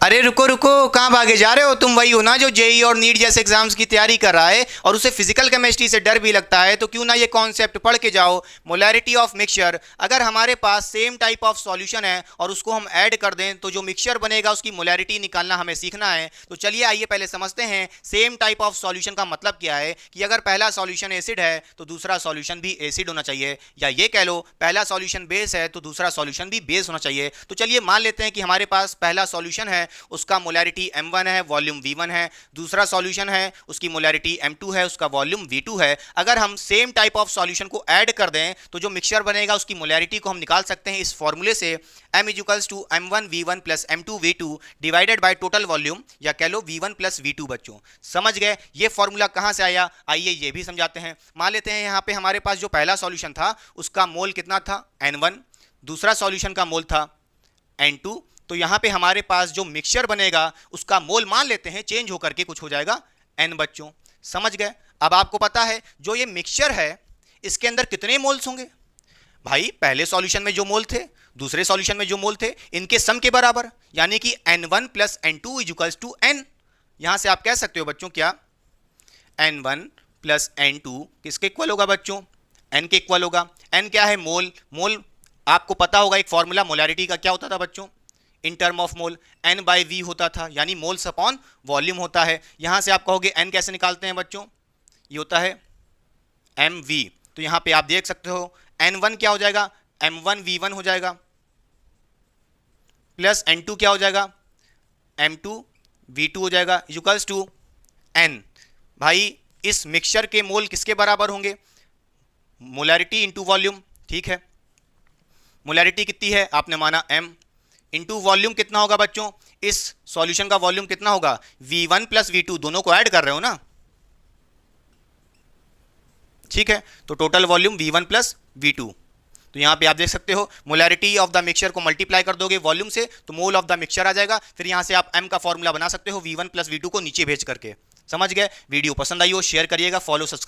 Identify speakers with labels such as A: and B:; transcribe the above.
A: अरे रुको रुको, कहाँ भागे जा रहे हो तुम? वही हो ना जो जेई और नीट जैसे एग्जाम्स की तैयारी कर रहा है और उसे फिजिकल केमिस्ट्री से डर भी लगता है, तो क्यों ना ये कॉन्सेप्ट पढ़ के जाओ, मोलैरिटी ऑफ मिक्सचर। अगर हमारे पास सेम टाइप ऑफ सॉल्यूशन है और उसको हम ऐड कर दें तो जो मिक्सचर बनेगा उसकी मोलैरिटी निकालना हमें सीखना है। तो चलिए आइए पहले समझते हैं सेम टाइप ऑफ सॉल्यूशन का मतलब क्या है, कि अगर पहला सॉल्यूशन एसिड है तो दूसरा सॉल्यूशन भी एसिड होना चाहिए, या ये कह लो पहला सॉल्यूशन बेस है तो दूसरा सॉल्यूशन भी बेस होना चाहिए। तो चलिए मान लेते हैं कि हमारे पास पहला सॉल्यूशन है, उसका मोलैरिटी m1 है, वॉल्यूम v1 है। दूसरा सॉल्यूशन है, उसकी मोलैरिटी m2 है, उसका वॉल्यूम v2 है। अगर हम सेम टाइप ऑफ सॉल्यूशन को ऐड कर दें तो जो मिक्सचर बनेगा उसकी मोलैरिटी को हम निकाल सकते हैं इस फॉर्मूले से, m = m1v1 + m2v2 divided by total volume, या कह लो v1 + v2। बच्चों समझ गए ये फॉर्मूला कहां से आया? आइए ये भी समझाते हैं। मान लेते हैं यहां पे हमारे पास जो पहला सॉल्यूशन था उसका मोल कितना था? n1। दूसरा सॉल्यूशन का मोल था n2। तो यहां पे हमारे पास जो मिक्सचर बनेगा उसका मोल मान लेते हैं चेंज होकर के कुछ हो जाएगा n। बच्चों समझ गए? अब आपको पता है जो ये मिक्सचर है इसके अंदर कितने मोल्स होंगे? भाई पहले सॉल्यूशन में जो मोल थे, दूसरे सॉल्यूशन में जो मोल थे, इनके सम के बराबर, यानी कि n1 + n2 = n। यहां से आप कह सकते हो बच्चों क्या n1 + n2 किसके इक्वल होगा बच्चों? n के इक्वल होगा। n क्या है? मोल। मोल आपको पता होगा एक फॉर्मूला मोलैरिटी का क्या होता था बच्चों? In term of mole n/v होता था, यानी मोल्स अपॉन वॉल्यूम होता है। यहां से आप कहोगे n कैसे निकालते हैं बच्चों? ये होता है mv। तो यहां पे आप देख सकते हो n1 क्या हो जाएगा? m1v1 हो जाएगा, प्लस n2 क्या हो जाएगा? m2v2 हो जाएगा, इक्वल्स टू n। भाई इस मिक्सचर के मोल किसके बराबर होंगे? Molarity into volume. ठीक है, मोलैरिटी कितनी है? आपने माना m, इंटू वॉल्यूम कितना होगा बच्चों? इस सॉल्यूशन का वॉल्यूम कितना होगा? v1 + v2, दोनों को ऐड कर रहे हो ना। ठीक है, तो टोटल वॉल्यूम v1 + v2। तो यहां पे आप देख सकते हो मोलैरिटी ऑफ द मिक्सचर को मल्टीप्लाई कर दोगे वॉल्यूम से तो मोल ऑफ द मिक्सचर आ जाएगा। फिर यहां से आप m का फॉर्मूला बना सकते हो v1 + v2 को नीचे भेज करके। समझ गए? वीडियो पसंद आई हो शेयर करिएगा, फॉलो सब्सक्राइब